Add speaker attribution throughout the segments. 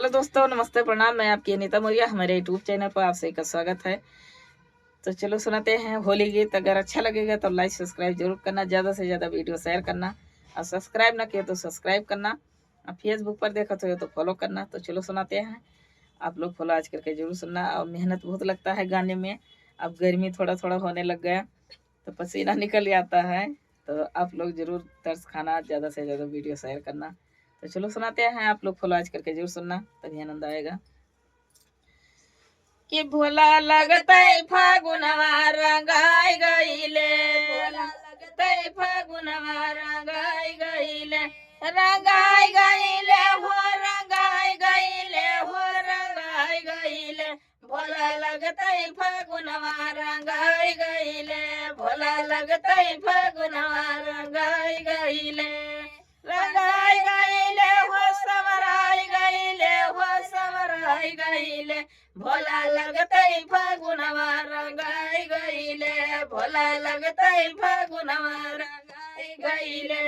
Speaker 1: Hello दोस्तों, नमस्ते, प्रणाम। मैं आपकी अनीता मौर्य। हमारे यूट्यूब चैनल पर आप सभी का स्वागत है। तो चलो सुनाते हैं होली गीत। अगर अच्छा लगेगा तो लाइक सब्सक्राइब जरूर करना, ज़्यादा से ज़्यादा वीडियो शेयर करना, और सब्सक्राइब ना किए तो सब्सक्राइब करना, और फेसबुक पर देखा तो फॉलो करना। तो चलो सुनाते हैं, आप लोग फॉलो आज करके जरूर सुनना। और मेहनत बहुत लगता है गाने में। अब गर्मी थोड़ा थोड़ा होने लग गया तो पसीना निकल आता है, तो आप लोग जरूर तरस खाना, ज़्यादा से ज़्यादा वीडियो शेयर करना। तो चलो सुनाते हैं, आप लोग फॉलो आज करके जरूर सुनना, तभी आनंद आएगा। कि भोला लगतै फागुनवा रंगाई गईले, भोला लगतै फागुनवा रंगाई गईले, रंगाई गईले हो, रंगाई गईले हो, रंगाई गईले। भोला लगतै फागुनवा रंगाई गईले, भोला लगतै फागुनवा रंगाई गईले, रंगाई गईले हो, समराई गईले हो, समराई गईले। भोला लगतै फागुनवा रंगाई गईले, भोला लगतै फागुनवा रंगाई गईले।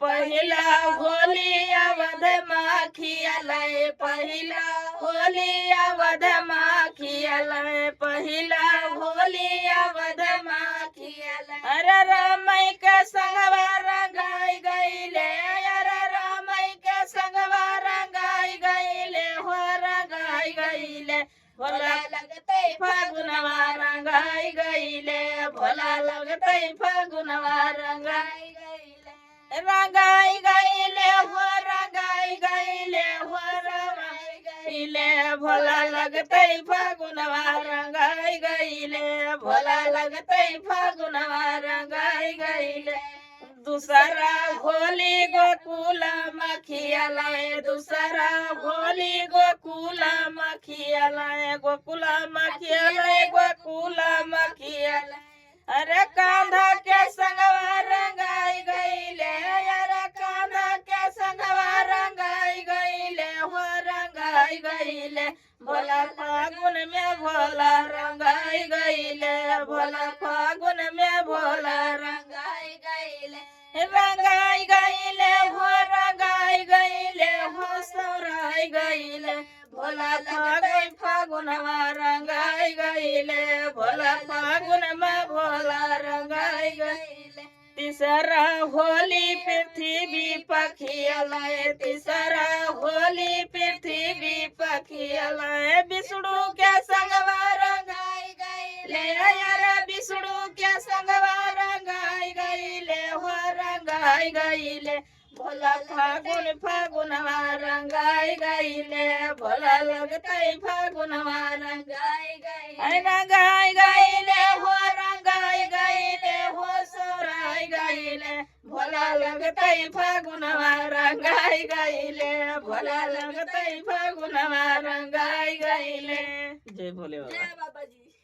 Speaker 1: पहिला होली अवध माखियालय, पहिला होली अवध माखियालय, पहिला होली अवध माखियालय। अरे रामई के संगवा रंगाई गईले, अरे रामई के संगवा रंगाई गईले हो, रंगाई गईले। भोला लगतै फागुनवा रंगाई गईले, भोला लगतै फागुनवा रंगाई गईले, रंगाई गईले हो, रंगाई गईले हो, रंगाई गईले। भोला लगतै फागुनवा रंगाई गईले, भोला लगतै फागुनवा रंगाई गईले। दूसरा होली गोकुल मखियालय, दूसरा होली गोकुल मखियालय, गोकुल मखियालय, गोकुल मखियालय। अरे कांधा के संगवा रंगाई गईले, अरे कांधा के संगवा रंगाई गईले हो, रंगाई गईले। भोला फागुन में भोला रंगाई गईले, भोला फागुन में भोला रंगाई गईले, रंगाई गईले हो, रंगाई गईले हो, सौराई गईले। भोला फागुन फागुनवा रंगाई गईले, भोला फागुन में भोला रंगाई गईले। तीसरा होली पृथ्वी पखियालय, तीसरा होली पृथ्वी पखियालय। विष्णु के संगवा रंगाई गईले, अरे विष्णु के संगवा रंगाई गईले हो, रंगाई गईले। भोला फागुन फागुनवा रंगाई गईले, भोला लगतै फागुनवा रंगाई गईले, रंगाई गईले हो, रंगाई गईले हो, सौराई गईले। भोला लगतै फागुनवा रंगाई गईले, भोला लगतै फागुनवा रंगाई गईले। जय भोले बाबा।
Speaker 2: जय बाबा जी।